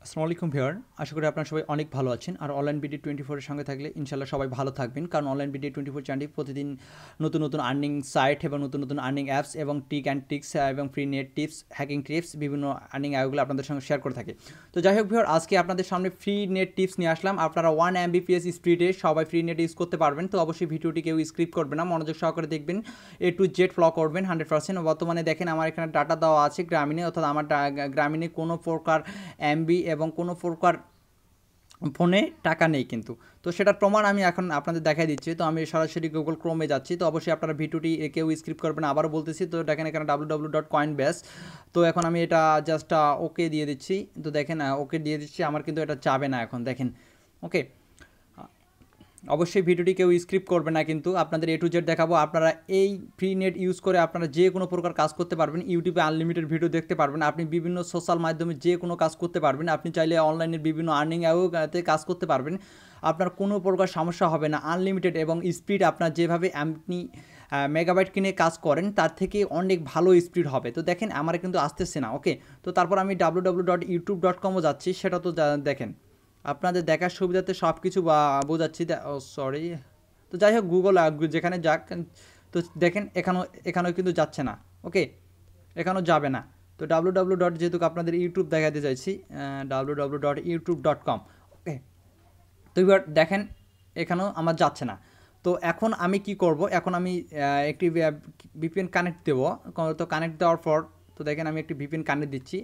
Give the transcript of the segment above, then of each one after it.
আসসালামু আলাইকুম ভিউয়ার, আশা করি আপনারা সবাই অনেক ভালো আছেন। আর অনলাইন বিডি 24 এর সঙ্গে থাকলে ইনশাআল্লাহ সবাই ভালো থাকবেন। কারণ অনলাইন বিডি 24 চ্যানেলটি প্রতিদিন নতুন আর্নিং সাইট এবং নতুন আর্নিং অ্যাপস এবং টিক অ্যান্ড টিক্স এবং free net tips, hacking tips, বিভিন্ন আর্নিং অ্যাপগুলো আপনাদের সঙ্গে শেয়ার করে থাকে। তো যাই হোক ভিউয়ার, আজকে আপনাদের সামনে ফ্রি নেট টিপস নিয়ে আসলাম। আপনারা 1 Mbps স্পিডে সবাই ফ্রি নেট ইউজ করতে পারবেন। তো অবশ্যই ভিডিওটি কেউ স্ক্রিপ্ট করবে না, মনোযোগ সহকারে দেখবেন, এ টু জেড ফলো করবেন 100%। বর্তমানে দেখেন আমার এখানে ডাটা দেওয়া আছে গ্রামীণে, অর্থাৎ আমার গ্রামীণে কোনো প্রকার এমবি এবং কোনো প্রকার ফোনে টাকা নেই কিন্তু। তো সেটার প্রমাণ আমি এখন আপনাদের দেখাই দিচ্ছি। তো আমি সরাসরি গুগল ক্রোমে যাচ্ছি। তো অবশ্যই আপনারা ভিডিওটি কেউ স্ক্রিপ্ট করবেন না, আবারও বলতেছি। তো দেখেন এখানে www.coinbase। তো এখন আমি এটা জাস্ট ওকে দিয়ে দিচ্ছি। তো দেখেন ওকে দিয়ে দিচ্ছি, আমার কিন্তু এটা যাবে না এখন, দেখেন। ওকে, অবশ্যই ভিডিওটি কেউ স্ক্রিপ্ট করবে না, কিন্তু আপনাদের এ টু জেড দেখাবো। আপনারা এই ফ্রি নেট ইউজ করে আপনারা যে কোনো প্রকার কাজ করতে পারবেন। ইউটিউবে আনলিমিটেড ভিডিও দেখতে পারবেন, আপনি বিভিন্ন সোশ্যাল মাধ্যমে যে কোনো কাজ করতে পারবেন, আপনি চাইলে অনলাইনের বিভিন্ন আর্নিং অ্যাপতে কাজ করতে পারবেন। আপনার কোনো প্রকার সমস্যা হবে না। আনলিমিটেড এবং স্পিড, আপনার যেভাবে আপনি মেগাবাইট কিনে কাজ করেন তার থেকে অনেক ভালো স্পিড হবে। তো দেখেন আমার কিন্তু আসতেছে না। ওকে, তো তারপর আমি www.youtube.com যাচ্ছি, সেটা তো দেখেন আপনাদের দেখার সুবিধাতে সব কিছু বোঝাচ্ছি। সরি, তো যাই হোক গুগল যেখানে যাক, তো দেখেন এখানেও কিন্তু যাচ্ছে না। ওকে, এখানেও যাবে না। তো www. যেহেতু আপনাদের ইউটিউব দেখাতে চাইছি, www.youtube.com। ওকে, তো এবার দেখেন এখানেও আমার যাচ্ছে না। তো এখন আমি কি করব, এখন আমি একটি ভিপিএন কানেক্ট দেবো। তো কানেক্ট দেওয়ার পর তো দেখেন আমি একটি ভিপিএন কানেক্ট দিচ্ছি।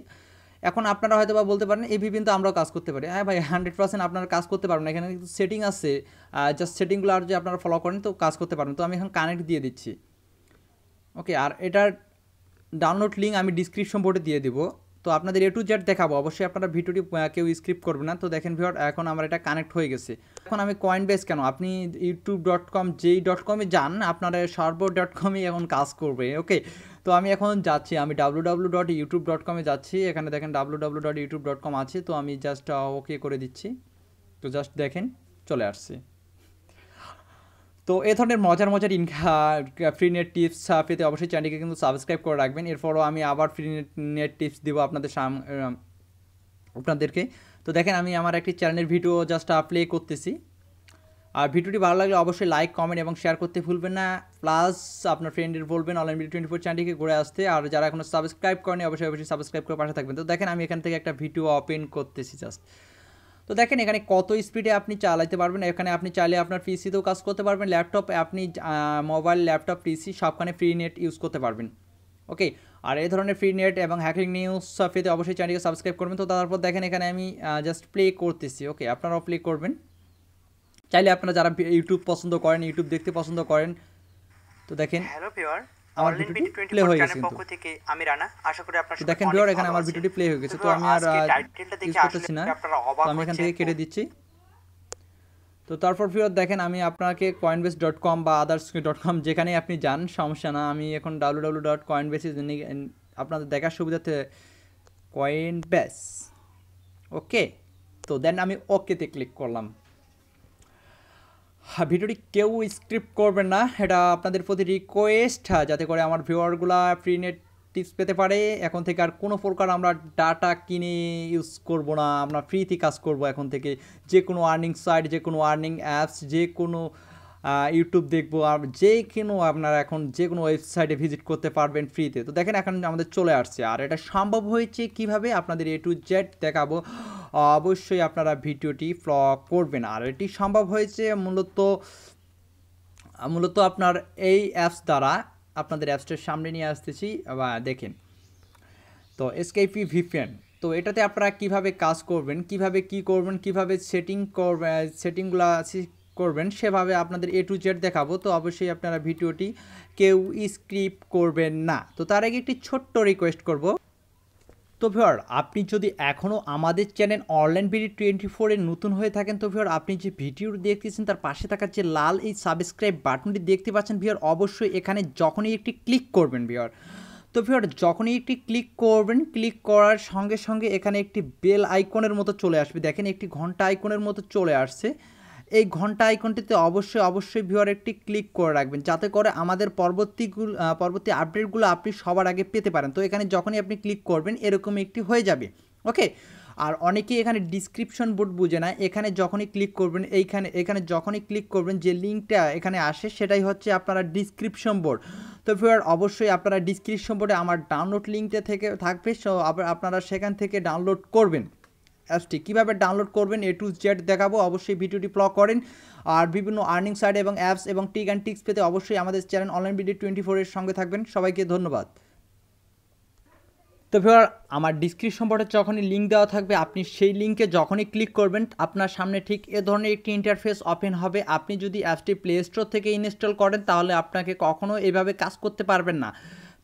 এখন আপনারা হয়তো বা বলতে পারেন এই ভিপিএন তো আমরাও কাজ করতে পারি। হ্যাঁ ভাই, 100% আপনারা কাজ করতে পারবেন। এখানে কিন্তু সেটিং আছে, জাস্ট সেটিংগুলো আর যে আপনারা ফলো করেন তো কাজ করতে পারবেন। তো আমি এখন কানেক্ট দিয়ে দিচ্ছি। ওকে, আর এটার ডাউনলোড লিঙ্ক আমি ডিসক্রিপশন বোর্ডে দিয়ে দিব। তো আপনাদের এ টু জেড দেখাবো, অবশ্যই আপনারা ভিডিওটি কেউ স্ক্রিপ্ট করবে না। তো দেখেন ভিউয়ার, এখন আমার এটা কানেক্ট হয়ে গেছে। এখন আমি কয়েনবেস কেন, আপনি youtube.com যেই .com-এ যান, আপনারা সার্ভার.com-ই এখন কাজ করবে। ওকে, তো আমি এখন যাচ্ছি, আমি www.youtube.com-এ যাচ্ছি। এখানে দেখেন www.youtube.com আছে। তো আমি জাস্ট ওকে করে দিচ্ছি। তো জাস্ট দেখেন চলে আসছে। তো এই ধরনের মজার ফ্রি নেট টিপস পেতে অবশ্যই চ্যানেলটিকে কিন্তু সাবস্ক্রাইব করে রাখবেন। এরপরও আমি আবার ফ্রি নেট টিপস দিব আপনাদেরকে। তো দেখেন আমি আমার একটি চ্যানেলের ভিডিও জাস্ট প্লে করতেছি। আর ভিডিওটি ভালো লাগলে অবশ্যই লাইক, কমেন্ট এবং শেয়ার করতে ভুলবেন না। প্লাস আপনার ফ্রেন্ডের বলবেন অনলাইন বিডি 24 চ্যানেলটিকে ঘুরে আসতে। আর যারা এখনও সাবস্ক্রাইব করেনি অবশ্যই সাবস্ক্রাইব করে পাশে থাকবেন। তো দেখেন আমি এখান থেকে একটা ভিডিও ওপেন করতেছি জাস্ট। তো দেখেন এখানে কত স্পিডে আপনি চালাতে পারবেন। এখানে আপনি চাইলে আপনার পিসিতেও কাজ করতে পারবেন, ল্যাপটপ, আপনি মোবাইল, ল্যাপটপ, পিসি সবখানে ফ্রি নেট ইউজ করতে পারবেন। ওকে, আর এই ধরনের ফ্রি নেট এবং হ্যাকিং নিউজ পেতে অবশ্যই চ্যানেলকে সাবস্ক্রাইব করবেন। তো তারপর দেখেন এখানে আমি জাস্ট প্লে করতেছি। ওকে, আপনারাও প্লে করবেন। চাইলে আপনারা যারা ইউটিউব পছন্দ করেন, ইউটিউব দেখতে পছন্দ করেন, তো দেখেন হ্যালো ভিউয়ার, আমার অনলাইন ভিডিওটি বিডি প্লে 24 হয়ে গেছে চ্যানেল কিন্তু। পক্ষ থেকে আমি রানা। আশা করি আপনারা তো সবাই দেখেন অনেক ভিউয়ার, এখানে ভালো আমার আছেন। ভিডিওটি প্লে হয়ে গেছে। তো তো আমি আর আজকে টাইটেলটা ইউজ দেখে করতেছি আসলে না। আপনারা তো অবাক আমি এখান হচ্ছেন। থেকে কেটে দিচ্ছি। তো তারপর ভিউয়ার দেখেন আমি আপনাকে coinbase.com বা others.com যেখানেই আপনি যান সমস্যা না। আমি এখন www.coinbase আপনাদের দেখার সুবিধাতে কয়েনবেস। ওকে, তো দেন আমি ওকেতে ক্লিক করলাম। ভিডিওটি কেউ স্ক্রিপ্ট করবেন না, এটা আপনাদের প্রতি রিকোয়েস্ট, যাতে করে আমার ভিউয়ারগুলা ফ্রি নেট টিপস পেতে পারে। এখন থেকে আর কোনো প্রকার আমরা ডাটা কিনে ইউজ করব না, আমরা ফ্রিতে কাজ করব এখন থেকে। যে কোনো আর্নিং সাইট, যে কোনো আর্নিং অ্যাপস, যে কোনো ইউটিউব দেখবো, আর যে কোনো আপনারা এখন যে কোনো ওয়েবসাইটে ভিজিট করতে পারবেন ফ্রিতে। তো দেখেন এখন আমাদের চলে আসছে। আর এটা সম্ভব হয়েছে কিভাবে, আপনাদের এ টু জেড দেখাবো। অবশ্যই আপনারা ভিডিওটি ফলো করবেন। আর এটি সম্ভব হয়েছে মূলত আপনার এই অ্যাপস দ্বারা। আপনাদের অ্যাপসটার সামনে নিয়ে আসতেছি বা দেখেন। তো এসকেপি ভিপিএন, তো এটাতে আপনারা কিভাবে কাজ করবেন, কিভাবে কি করবেন, কিভাবে সেটিংগুলো করবেন, সেভাবে আপনাদের এ টু জেড দেখাবো। তো অবশ্যই আপনারা ভিডিওটি কেউ স্ক্রিপ্ট করবেন না। তো তার আগে একটি ছোট্ট রিকোয়েস্ট করব। তো ভিউয়ার, আপনি যদি এখনও আমাদের চ্যানেল অনলাইন বিডি 24 এর নতুন হয়ে থাকেন, তো ভিউয়ার আপনি যে ভিডিওটি দেখতেছেন তার পাশে থাকা যে লাল এই সাবস্ক্রাইব বাটনটি দেখতে পাচ্ছেন ভিউয়ার, অবশ্যই এখানে যখনই একটি ক্লিক করবেন ভিউয়ার, তো ভিউয়ার যখনই একটি ক্লিক করবেন, ক্লিক করার সঙ্গে সঙ্গে এখানে একটি বেল আইকনের মতো চলে আসবে। দেখেন একটি ঘন্টা আইকনের মতো চলে আসছে। এই ঘন্টা আইকনটিতে অবশ্যই ভিউয়ার একটি ক্লিক করে রাখবেন, যাতে করে আমাদের পরবর্তী আপডেটগুলো আপনি সবার আগে পেতে পারেন। তো এখানে যখনই আপনি ক্লিক করবেন এরকম একটি হয়ে যাবে। ওকে, আর অনেকেই এখানে ডিসক্রিপশন বোর্ড বুঝে না, এখানে যখনই ক্লিক করবেন এখানে যখনই ক্লিক করবেন যে লিঙ্কটা এখানে আসে সেটাই হচ্ছে আপনারা ডিসক্রিপশন বোর্ড। তো ভিউয়ার অবশ্যই আপনারা ডিসক্রিপশন বোর্ডে আমার ডাউনলোড লিঙ্কটা থেকে থাকবে, সো আপনারা সেখান থেকে ডাউনলোড করবেন। অ্যাপসটি কীভাবে ডাউনলোড করবেন A to Z দেখাবো, অবশ্যই ভিডিওটি প্লে করেন। আর বিভিন্ন আর্নিং সাইট এবং অ্যাপস এবং টিক অ্যান্ড টিক্স পেতে অবশ্যই আমাদের চ্যানেল অনলাইন বিডি 24 এর সঙ্গে থাকবেন। সবাইকে ধন্যবাদ। তো ভিউয়ার আমার ডিসক্রিপশন বোর্ডে যখনই লিঙ্ক দেওয়া থাকবে আপনি সেই লিঙ্কে যখনই ক্লিক করবেন আপনার সামনে ঠিক এ ধরনের একটি ইন্টারফেস ওপেন হবে। আপনি যদি অ্যাপসটি প্লে স্টোর থেকে ইনস্টল করেন তাহলে আপনাকে কখনো এভাবে কাজ করতে পারবেন না।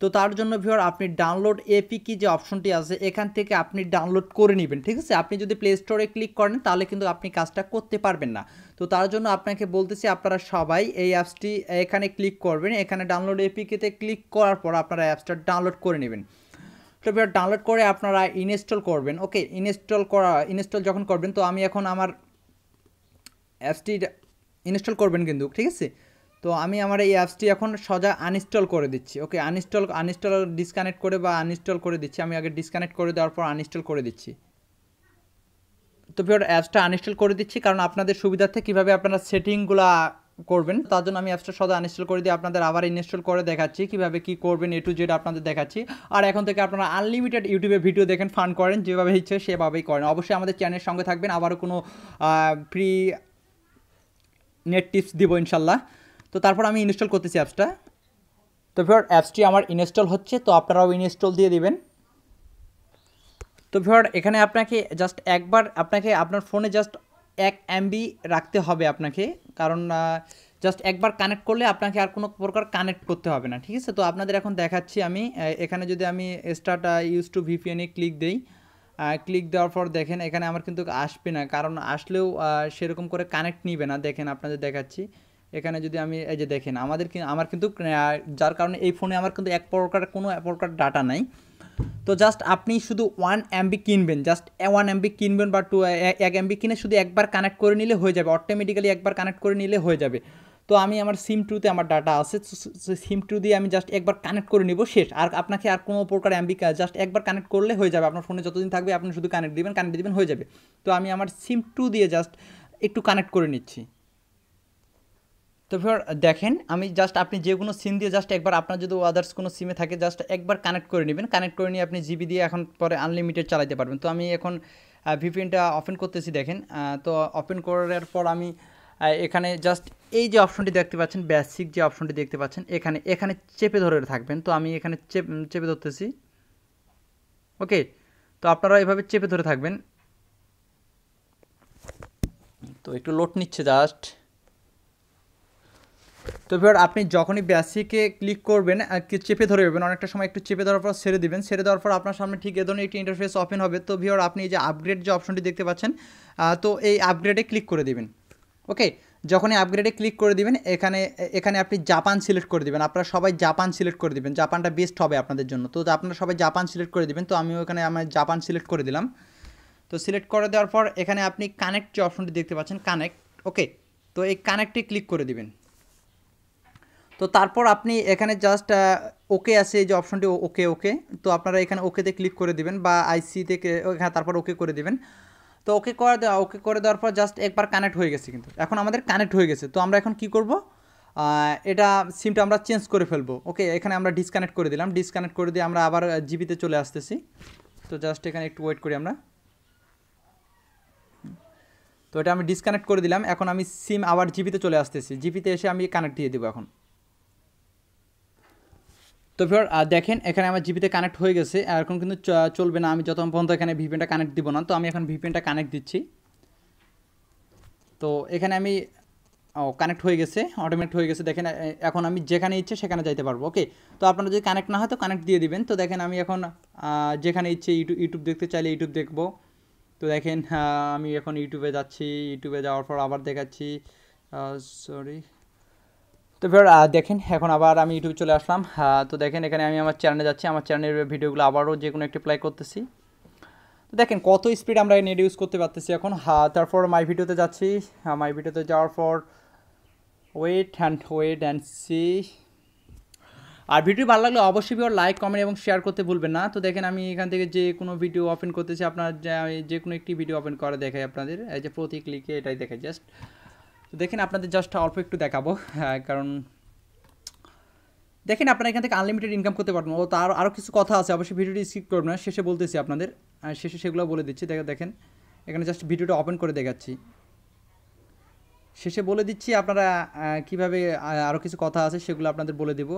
তো তার জন্য ভিউয়ার আপনি ডাউনলোড এপিকে যে অপশনটি আছে এখান থেকে আপনি ডাউনলোড করে নেবেন, ঠিক আছে। আপনি যদি প্লে স্টোরে ক্লিক করেন তাহলে কিন্তু আপনি কাজটা করতে পারবেন না। তো তার জন্য আপনাকে বলতেছি আপনারা সবাই এই অ্যাপসটি এখানে ক্লিক করবেন, এখানে ডাউনলোড এপিকেতে ক্লিক করার পর আপনারা অ্যাপসটা ডাউনলোড করে নেবেন। তো ভিউয়ার ডাউনলোড করে আপনারা ইনস্টল করবেন। ওকে, ইনস্টল যখন করবেন তো আমি এখন আমার অ্যাপসটি ইনস্টল করবেন কিন্তু, ঠিক আছে। তো আমি আমার এই অ্যাপসটি এখন সোজা আনইনস্টল করে দিচ্ছি। ওকে, আনইনস্টল ডিসকানেক্ট করে বা আনইনস্টল করে দিচ্ছি। আমি আগে ডিসকানেক্ট করে দেওয়ার পর আনইনস্টল করে দিচ্ছি। তো ভিউয়ার অ্যাপসটা আনইনস্টল করে দিচ্ছি কারণ আপনাদের সুবিধার্থে কীভাবে আপনারা সেটিংগুলো করবেন তার জন্য আমি অ্যাপসটা সদা আনইনস্টল করে দিয়ে আপনাদের আবার ইনস্টল করে দেখাচ্ছি কীভাবে কী করবেন A to Z আপনাদের দেখাচ্ছি। আর এখন থেকে আপনারা আনলিমিটেড ইউটিউবে ভিডিও দেখেন, ফান করেন, যেভাবে ইচ্ছে সেভাবেই করেন। অবশ্যই আমাদের চ্যানেলের সঙ্গে থাকবেন, আবারও কোনো ফ্রি নেট টিপস দিব ইনশাল্লাহ। তো তারপর আমি ইনস্টল করতেছি অ্যাপসটা। তো ভিউয়ার অ্যাপসটি আমার ইনস্টল হচ্ছে, তো আপনারাও ইনস্টল দিয়ে দিবেন। তো ভিউয়ার এখানে আপনাকে জাস্ট একবার আপনার ফোনে জাস্ট 1 MB রাখতে হবে আপনাকে, কারণ জাস্ট একবার কানেক্ট করলে আপনাকে আর কোনো প্রকার কানেক্ট করতে হবে না, ঠিক আছে। তো আপনাদের এখন দেখাচ্ছি আমি এখানে যদি আমি start use to VPN click দেই, ক্লিক দেওয়ার পর দেখেন এখানে আমার কিন্তু আসবে না, কারণ আসলেও সেরকম করে কানেক্ট নিবে না। দেখেন আপনাদের দেখাচ্ছি এখানে যদি আমি এই যে দেখেন আমার কিন্তু যার কারণে এই ফোনে আমার কিন্তু কোনো প্রকার ডাটা নাই। তো জাস্ট আপনি শুধু 1 MB কিনবেন, জাস্ট 1 MB কিনবেন বা 1 MB কিনে শুধু একবার কানেক্ট করে নিলে হয়ে যাবে, অটোমেটিক্যালি একবার কানেক্ট করে নিলে হয়ে যাবে। তো আমি আমার সিম 2তে আমার ডাটা আছে, সিম 2 দিয়ে আমি জাস্ট একবার কানেক্ট করে নিব, শেষ। আর আপনাকে আর কোনো প্রকার MB জাস্ট একবার কানেক্ট করলে হয়ে যাবে। আপনার ফোনে যতদিন থাকবে আপনি শুধু কানেক্ট দিবেন হয়ে যাবে। তো আমি আমার সিম 2 দিয়ে জাস্ট একটু কানেক্ট করে নিচ্ছি। তো ভিউয়ার দেখেন আমি জাস্ট আপনি যে কোনো সিম দিয়ে জাস্ট একবার আপনার যদি আদার্স কোনো সিমে থাকে জাস্ট একবার কানেক্ট করে নেবেন, কানেক্ট করে নিয়ে আপনি জিবি দিয়ে এখন পরে আনলিমিটেড চালাতে পারবেন। তো আমি এখন VPNটা ওপেন করতেছি, দেখেন। তো ওপেন করার পর আমি এখানে জাস্ট এই যে অপশনটি দেখতে পাচ্ছেন, বেসিক যে অপশনটি দেখতে পাচ্ছেন এখানে চেপে ধরে থাকবেন। তো আমি এখানে চেপে ধরতেছি। ওকে, তো আপনারা এভাবে চেপে ধরে থাকবেন। তো একটু লোড নিচ্ছে জাস্ট। তো ভিউয়ার আপনি যখনই বেসিকে ক্লিক করবেন চেপে ধরে দেবেন, অনেকটা সময় একটু চেপে ধরার পর ছেড়ে দিবেন, ছেড়ে দেওয়ার পর আপনার সামনে ঠিক এ ধরনের একটি ইন্টারফেস ওপেন হবে। তো ভিউয়ার আপনি এই যে আপগ্রেড যে অপশনটি দেখতে পাচ্ছেন, তো এই আপগ্রেডে ক্লিক করে দিবেন। ওকে, যখনই আপগ্রেডে ক্লিক করে দিবেন এখানে আপনি জাপান সিলেক্ট করে দিবেন। আপনারা সবাই জাপান সিলেক্ট করে দিবেন, জাপানটা বেস্ট হবে আপনাদের জন্য। তো আপনারা সবাই জাপান সিলেক্ট করে দিবেন। তো আমি ওখানে আমার জাপান সিলেক্ট করে দিলাম। তো সিলেক্ট করে দেওয়ার পর এখানে আপনি কানেক্ট যে অপশনটি দেখতে পাচ্ছেন, কানেক্ট। ওকে, তো এই কানেক্টে ক্লিক করে দিবেন। তো তারপর আপনি এখানে জাস্ট ওকে আছে এই যে অপশনটি, ওকে। তো আপনারা এখানে ওকেতে ক্লিক করে দিবেন বা আইসি থেকে হ্যাঁ তারপর ওকে করে দিবেন। তো ওকে করে দেওয়ার পর জাস্ট একবার কানেক্ট হয়ে গেছে, কিন্তু এখন আমাদের কানেক্ট হয়ে গেছে। তো আমরা এখন কি করব, এটা সিমটা আমরা চেঞ্জ করে ফেলবো। ওকে, এখানে আমরা ডিসকানেক্ট করে দিলাম, ডিসকানেক্ট করে দিয়ে আমরা আবার জিবিতে চলে আসতেছি। তো জাস্ট এখানে একটু ওয়েট করি আমরা। তো এটা আমি ডিসকানেক্ট করে দিলাম, এখন আমি সিম আবার জিবিতে চলে আসতেছি, জিবিতে এসে আমি কানেক্ট দিয়ে দেবো এখন। তো ভিউয়ার দেখেন এখানে আমার জিবিতে কানেক্ট হয়ে গেছে, এখন কিন্তু চলবে না আমি যতক্ষণ পর্যন্ত এখানে VPNটা কানেক্ট দিব না। তো আমি এখন VPNটা কানেক্ট দিচ্ছি। তো এখানে আমি কানেক্ট হয়ে গেছে, অটোমেটিক হয়ে গেছে। দেখেন এখন আমি যেখানে ইচ্ছে সেখানে যাইতে পারবো। ওকে, তো আপনারা যদি কানেক্ট না হয় তো কানেক্ট দিয়ে দিবেন। তো দেখেন আমি এখন যেখানে ইচ্ছে ইউটিউব দেখতে চাইলে ইউটিউব দেখবো। তো দেখেন আমি এখন ইউটিউবে যাচ্ছি, ইউটিউবে যাওয়ার পর আবার দেখাচ্ছি, সরি। তো ভিউয়ার দেখেন এখন আবার আমি ইউটিউবে চলে আসলাম। তো দেখেন এখানে আমি আমার চ্যানেলে যাচ্ছি, আমার চ্যানেলের ভিডিওগুলো আবারও যে কোনো একটি প্লে করতেছি। তো দেখেন কত স্পিড আমরা নেট ইউজ করতে পারতেছি এখন। তারপর মাই ভিডিওতে যাচ্ছি, মাই ভিডিওতে যাওয়ার পর ওয়েট অ্যান্ড সি। আর ভিডিও ভালো লাগলে অবশ্যই লাইক কমেন্ট এবং শেয়ার করতে ভুলবেন না। তো দেখেন আমি এখান থেকে যে কোনো ভিডিও ওপেন করতেছি, আপনার যে কোনো একটি ভিডিও ওপেন করে দেখাই আপনাদের, এই যে প্রতি ক্লিকে এটাই দেখাই জাস্ট। তো দেখেন আপনাদের জাস্ট অল্প একটু দেখাবো, কারণ দেখেন আপনারা এখান থেকে আনলিমিটেড ইনকাম করতে পারবেন। ও তার আরও কিছু কথা আছে, অবশ্যই ভিডিওটি স্কিপ করবেন না, শেষে বলতেছি আপনাদের, শেষে সেগুলো বলে দিচ্ছি। দেখেন এখানে জাস্ট ভিডিওটা ওপেন করে দেখাচ্ছি, শেষে বলে দিচ্ছি আপনারা কীভাবে আরও কিছু কথা আছে সেগুলো আপনাদের বলে দেব।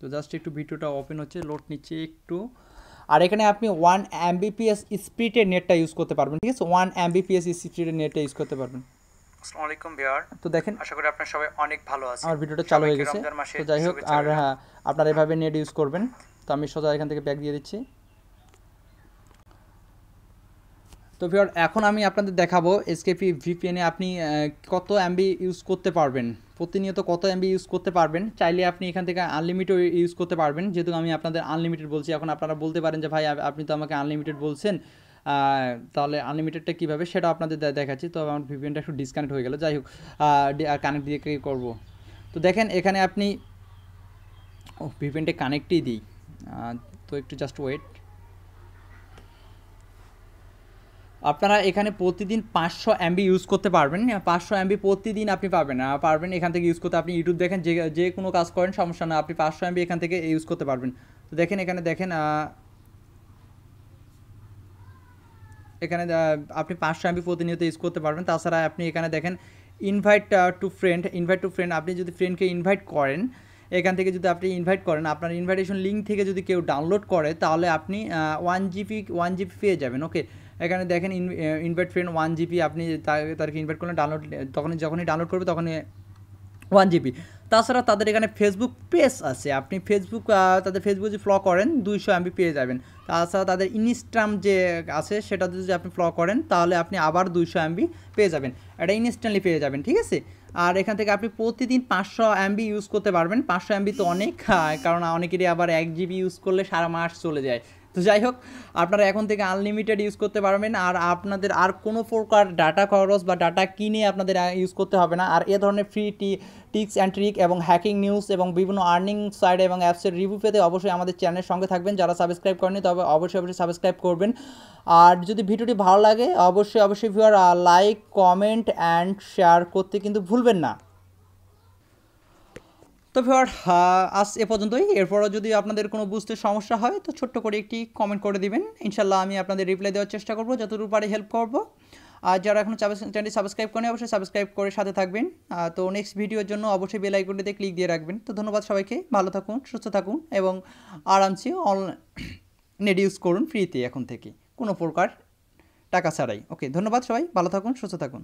তো জাস্ট একটু ভিডিওটা ওপেন হচ্ছে, লোড নিচ্ছে একটু। আর এখানে আপনি 1 Mbps স্পিডের নেটটা ইউজ করতে পারবেন, ঠিক আছে? 1 Mbps স্পিডের নেটটা ইউজ করতে পারবেন। আসসালামু আলাইকুম ভিউয়ার, তো দেখেন আশা করি আপনারা সবাই অনেক ভালো আছেন। আমার ভিডিওটা চালু হয়ে গেছে। তো যাই হোক, আর হ্যাঁ আপনারা এভাবে নেট ইউজ করবেন। তো আমি সোজা এখান থেকে ব্যাক দিয়ে দিচ্ছি। তো ভিউয়ার এখন আমি আপনাদের দেখাবো এসকেপি ভিপিএনে আপনি কত এমবি ইউজ করতে পারবেন, প্রতিনিয়ত কত এমবি ইউজ করতে পারবেন। চাইলে আপনি এখান থেকে আনলিমিটেড ইউজ করতে পারবেন, যেহেতু আমি আপনাদের আনলিমিটেড বলছি। এখন আপনারা বলতে পারেন যে ভাই আপনি তো আমাকে আনলিমিটেড বলছেন, তাহলে আনলিমিটেডটা কীভাবে সেটা আপনাদের দেখাচ্ছি। তো আমার ভিপিএনটা একটু ডিসকানেক্ট হয়ে গেল, যাই হোক কানেক্ট দিয়ে কী করবো। তো দেখেন এখানে আপনি ভিপিএনটা কানেক্টই দিই, তো একটু জাস্ট ওয়েট। আপনারা এখানে প্রতিদিন 500 এমবি ইউজ করতে পারবেন, 500 এমবি প্রতিদিন আপনি পারবেন এখান থেকে ইউজ করতে। আপনি ইউটিউব দেখেন, যে কোনো কাজ করেন সমস্যা না, আপনি 500 এমবি এখান থেকে ইউজ করতে পারবেন। তো দেখেন এখানে এখানে আপনি 500 এমবি প্রতিনিয়ত ইউজ করতে পারবেন। তাছাড়া আপনি এখানে দেখেন ইনভাইট টু ফ্রেন্ড, আপনি যদি ফ্রেন্ডকে ইনভাইট করেন, এখান থেকে যদি আপনি ইনভাইট করেন, আপনার ইনভাইটেশন লিঙ্ক থেকে যদি কেউ ডাউনলোড করে, তাহলে আপনি 1 জিবি পেয়ে যাবেন। ওকে, এখানে দেখেন ইনভাইট ফ্রেন্ড 1 জিবি, আপনি তাদেরকে ইনভাইট করলেন, ডাউনলোড যখনই ডাউনলোড করবে তখনই 1 জিবি। তাছাড়া তাদের এখানে ফেসবুক পেজ আছে, আপনি তাদের ফেসবুক যদি ফলো করেন 200 এমবি পেয়ে যাবেন। তাছাড়া তাদের ইনস্টাগ্রাম যে আছে সেটা যদি আপনি ফলো করেন, তাহলে আপনি আবার 200 এমবি পেয়ে যাবেন, এটা ইনস্ট্যান্টলি পেয়ে যাবেন, ঠিক আছে? আর এখান থেকে আপনি প্রতিদিন 500 এমবি ইউজ করতে পারবেন। 500 এমবি তো অনেক, কারণ অনেকেরই আবার 1 জিবি ইউজ করলে সারা মাস চলে যায়। তো যাই হোক, আপনারা এখন থেকে আনলিমিটেড ইউজ করতে পারবেন, আর আপনাদের আর কোনো প্রকার ডাটা খরচ বা ডাটা কিনে আপনাদের ইউজ করতে হবে না। আর এ ধরনের ফ্রি টিপস অ্যান্ড ট্রিক এবং হ্যাকিং নিউজ এবং বিভিন্ন আর্নিং সাইট এবং অ্যাপসের রিভিউ পেতে অবশ্যই আমাদের চ্যানেলের সঙ্গে থাকবেন। যারা সাবস্ক্রাইব করেনি তবে অবশ্যই সাবস্ক্রাইব করবেন। আর যদি ভিডিওটি ভালো লাগে অবশ্যই viewer like comment and share করতে কিন্তু ভুলবেন না। তো ভিউয়ার আজ এ পর্যন্তই। এরপরও যদি আপনাদের কোনো বুঝতে সমস্যা হয় তো ছোট্ট করে একটি কমেন্ট করে দিবেন, ইনশাল্লাহ আমি আপনাদের রিপ্লাই দেওয়ার চেষ্টা করব, যতটুকু পারি হেল্প করব। আর যারা এখনও চ্যানেলটি সাবস্ক্রাইব করেন অবশ্যই সাবস্ক্রাইব করে সাথে থাকবেন। তো নেক্সট ভিডিওর জন্য অবশ্যই বেল আইকনটিতে ক্লিক দিয়ে রাখবেন। তো ধন্যবাদ সবাইকে, ভালো থাকুন, সুস্থ থাকুন এবং আরামসে নেট ইউজ করুন ফ্রিতে এখন থেকে, কোনো প্রকার টাকা ছাড়াই। ওকে, ধন্যবাদ সবাই, ভালো থাকুন, সুস্থ থাকুন।